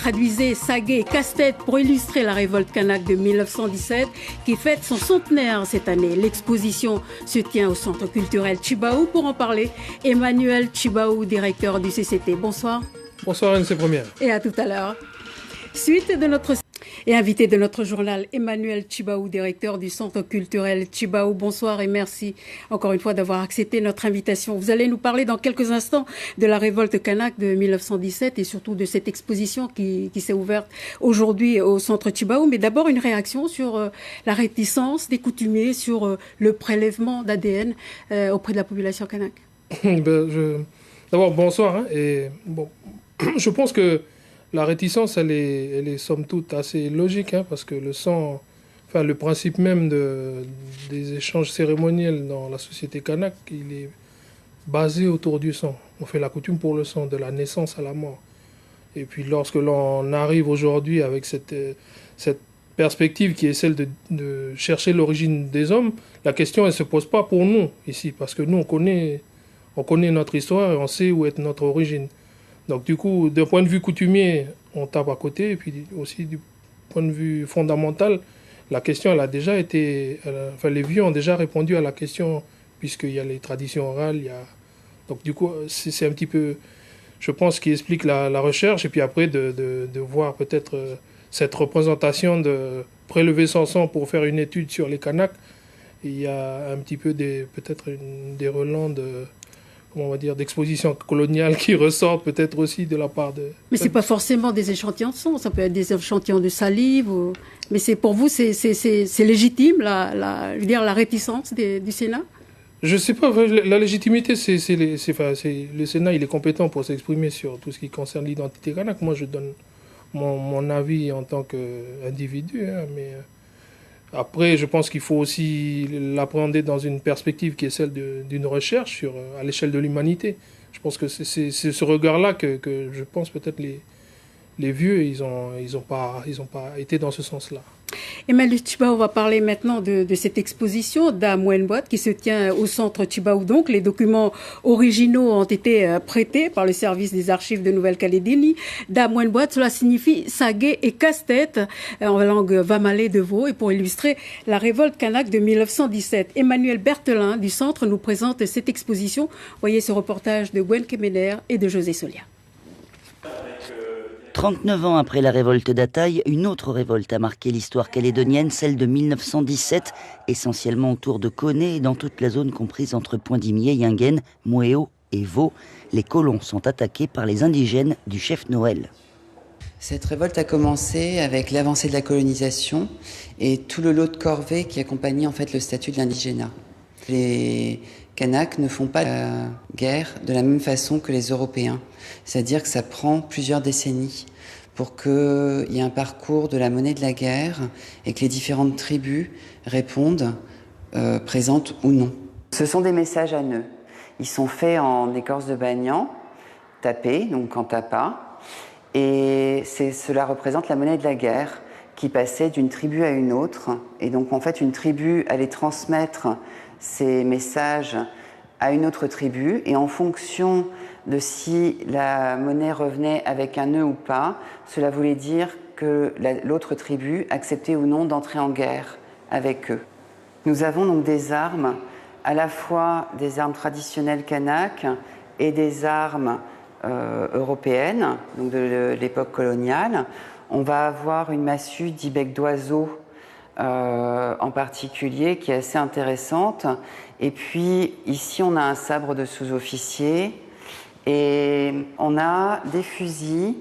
traduisez Sagué et Casse-Tête pour illustrer la révolte kanak de 1917 qui fête son centenaire cette année. L'exposition se tient au Centre culturel Tchibaou. Pour en parler, Emmanuel Tchibaou, directeur du CCT. Bonsoir. Bonsoir NC Première. Et à tout à l'heure. Invité de notre journal, Emmanuel Tchibaou, directeur du Centre culturel Tchibaou. Bonsoir et merci encore une fois d'avoir accepté notre invitation. Vous allez nous parler dans quelques instants de la révolte kanak de 1917 et surtout de cette exposition qui s'est ouverte aujourd'hui au Centre Tchibaou. Mais d'abord une réaction sur la réticence des coutumiers sur le prélèvement d'ADN auprès de la population kanak. D'abord bonsoir. Je pense que la réticence, elle est somme toute assez logique, parce que le principe même des échanges cérémoniels dans la société kanak, il est basé autour du sang. On fait la coutume pour le sang, de la naissance à la mort. Et puis lorsque l'on arrive aujourd'hui avec cette perspective qui est celle de chercher l'origine des hommes, la question, elle ne se pose pas pour nous ici, parce que nous, on connaît notre histoire et on sait où est notre origine. Donc du coup, d'un point de vue coutumier, on tape à côté. Et puis aussi du point de vue fondamental, la question, elle a déjà été... les vieux ont déjà répondu à la question, puisqu'il y a les traditions orales. Donc du coup, c'est un petit peu, je pense, qui explique la recherche. Et puis après, de voir peut-être cette représentation de prélever son sang pour faire une étude sur les Kanaks. Il y a un petit peu peut-être des relents d'exposition coloniale qui ressortent peut-être aussi de la part de... Mais c'est pas forcément des échantillons de sang, ça peut être des échantillons de salive. Mais pour vous, c'est légitime, la réticence du Sénat? Je sais pas, la légitimité, le Sénat, il est compétent pour s'exprimer sur tout ce qui concerne l'identité kanak. Moi, je donne mon avis en tant qu'individu, mais... Après, je pense qu'il faut aussi l'appréhender dans une perspective qui est celle d'une recherche à l'échelle de l'humanité. Je pense que c'est ce regard-là que je pense peut-être les vieux, ils ont pas été dans ce sens-là. Emmanuel Tchibaou, on va parler maintenant de cette exposition d'Amwenbot qui se tient au Centre Tchibaou. Donc, les documents originaux ont été prêtés par le service des archives de Nouvelle-Calédonie. D'Amwenbot, cela signifie Sagué et Casse-Tête en langue vamalais de Vaud. Et pour illustrer la révolte kanak de 1917, Emmanuel Berthelin du Centre nous présente cette exposition. Voyez ce reportage de Gwen Kemener et de José Solia. 39 ans après la révolte d'Ataï, une autre révolte a marqué l'histoire calédonienne, celle de 1917, essentiellement autour de Koné et dans toute la zone comprise entre Poindimié, Yingen, Moéo et Vaud. Les colons sont attaqués par les indigènes du chef Noël. Cette révolte a commencé avec l'avancée de la colonisation et tout le lot de corvées qui accompagnait en fait le statut de l'indigénat. Les Kanaks ne font pas la guerre de la même façon que les Européens. C'est-à-dire que ça prend plusieurs décennies pour qu'il y ait un parcours de la monnaie de la guerre et que les différentes tribus répondent, présentes ou non. Ce sont des messages à nœuds. Ils sont faits en écorce de banyan, tapés, donc en tapa. Et cela représente la monnaie de la guerre qui passait d'une tribu à une autre. Et donc en fait, une tribu allait transmettre ces messages à une autre tribu, et en fonction de si la monnaie revenait avec un nœud ou pas, cela voulait dire que l'autre tribu acceptait ou non d'entrer en guerre avec eux. Nous avons donc des armes, à la fois des armes traditionnelles kanak et des armes européennes, donc de l'époque coloniale. On va avoir une massue dit bec d'oiseau en particulier, qui est assez intéressante. Et puis ici, on a un sabre de sous-officier et on a des fusils,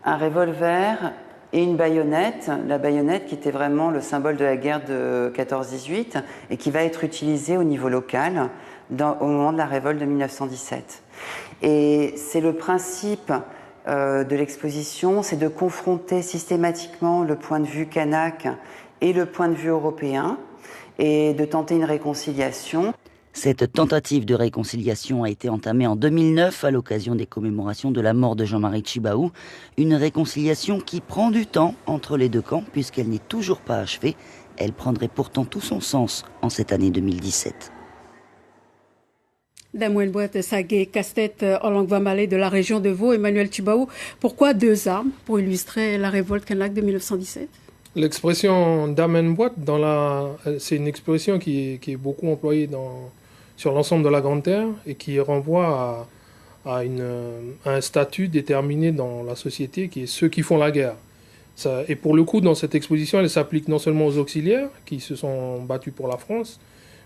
un revolver et une baïonnette. La baïonnette qui était vraiment le symbole de la guerre de 14-18 et qui va être utilisée au niveau local au moment de la révolte de 1917. Et c'est le principe de l'exposition, c'est de confronter systématiquement le point de vue kanak et le point de vue européen, et de tenter une réconciliation. Cette tentative de réconciliation a été entamée en 2009 à l'occasion des commémorations de la mort de Jean-Marie Tchibaou. Une réconciliation qui prend du temps entre les deux camps puisqu'elle n'est toujours pas achevée. Elle prendrait pourtant tout son sens en cette année 2017. Damouine Boite Sagué, casse-tête en langue vambalée de la région de Vaud, Emmanuel Tjibaou. Pourquoi deux armes pour illustrer la révolte kanak de 1917? L'expression Damouine Boite, c'est une expression qui est beaucoup employée sur l'ensemble de la Grande Terre et qui renvoie à un statut déterminé dans la société qui est ceux qui font la guerre. Et pour le coup, dans cette exposition, elle s'applique non seulement aux auxiliaires qui se sont battus pour la France,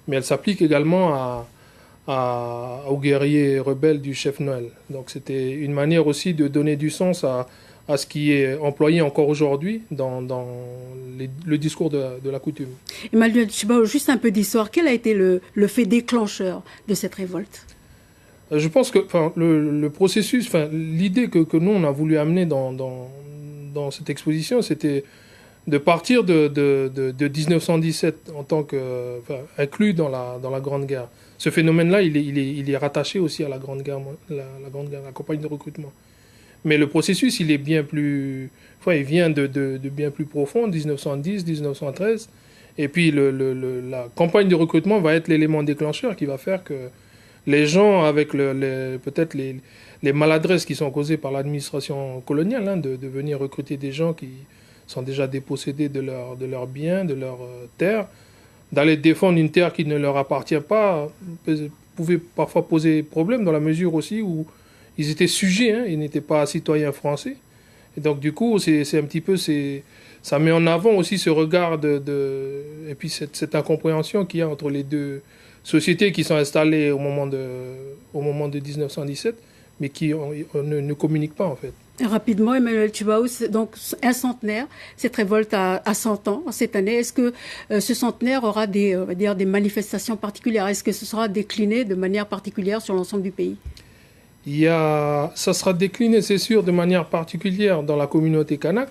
mais elle s'applique également aux guerriers rebelles du chef Noël. Donc c'était une manière aussi de donner du sens à ce qui est employé encore aujourd'hui dans le discours de la coutume. Emmanuel Tjibaou, juste un peu d'histoire. Quel a été le fait déclencheur de cette révolte? Je pense que le processus, l'idée que nous, on a voulu amener dans cette exposition, c'était de partir de 1917 en tant que inclus dans la Grande Guerre. Ce phénomène-là, il est rattaché aussi à la Grande Guerre, la campagne de recrutement. Mais le processus, il est bien plus, il vient de bien plus profond, 1910, 1913. Et puis la campagne de recrutement va être l'élément déclencheur qui va faire que les gens, avec peut-être les maladresses qui sont causées par l'administration coloniale, de venir recruter des gens qui sont déjà dépossédés de leurs biens, de leurs terres, d'aller défendre une terre qui ne leur appartient pas, pouvait parfois poser problème dans la mesure aussi où ils étaient sujets, ils n'étaient pas citoyens français. Et donc du coup, c'est un petit peu, ça met en avant aussi ce regard et puis cette incompréhension qu'il y a entre les deux sociétés qui sont installées au moment de 1917, mais qui ne communiquent pas en fait. Rapidement, Emmanuel Tjibaou, donc un centenaire, cette révolte a 100 ans cette année. Est-ce que ce centenaire aura des manifestations particulières? Est-ce que ce sera décliné de manière particulière sur l'ensemble du pays? Ça sera décliné, c'est sûr, de manière particulière dans la communauté kanak.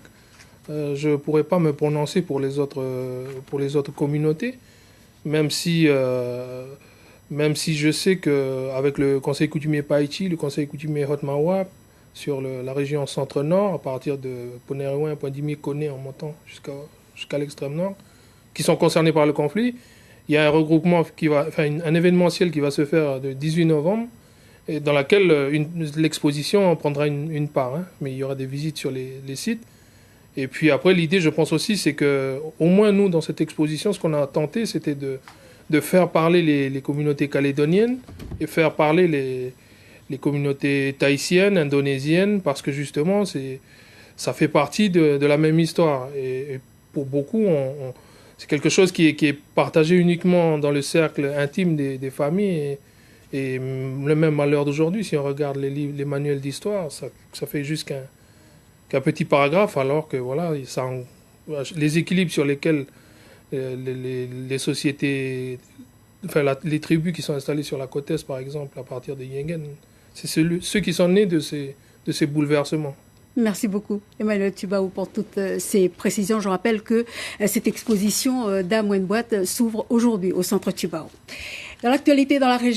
Je ne pourrais pas me prononcer pour les autres communautés, même si je sais qu'avec le conseil coutumier Païti, le conseil coutumier Hotmawa, sur la région centre-nord, à partir de Ponereouin, Poindimier, Koné, en montant jusqu'à l'extrême nord, qui sont concernés par le conflit, il y a un regroupement un événementiel qui va se faire le 18 novembre, et dans laquelle l'exposition prendra une part, mais il y aura des visites sur les sites. Et puis après, l'idée, je pense aussi, c'est que, au moins nous, dans cette exposition, ce qu'on a tenté, c'était de faire parler les communautés calédoniennes et faire parler les communautés tahitiennes, indonésiennes, parce que justement, ça fait partie de la même histoire. Et pour beaucoup, c'est quelque chose qui est partagé uniquement dans le cercle intime des familles. Et le même à l'heure d'aujourd'hui, si on regarde les manuels d'histoire, ça fait juste qu'un petit paragraphe, alors que voilà, les équilibres sur lesquels les sociétés, les tribus qui sont installées sur la côte est, par exemple, à partir de Yengen, c'est ceux qui sont nés de ces bouleversements. Merci beaucoup, Emmanuel Tjibaou, pour toutes ces précisions. Je rappelle que cette exposition Damouine Boite s'ouvre aujourd'hui au Centre Tjibaou. Dans l'actualité dans la région,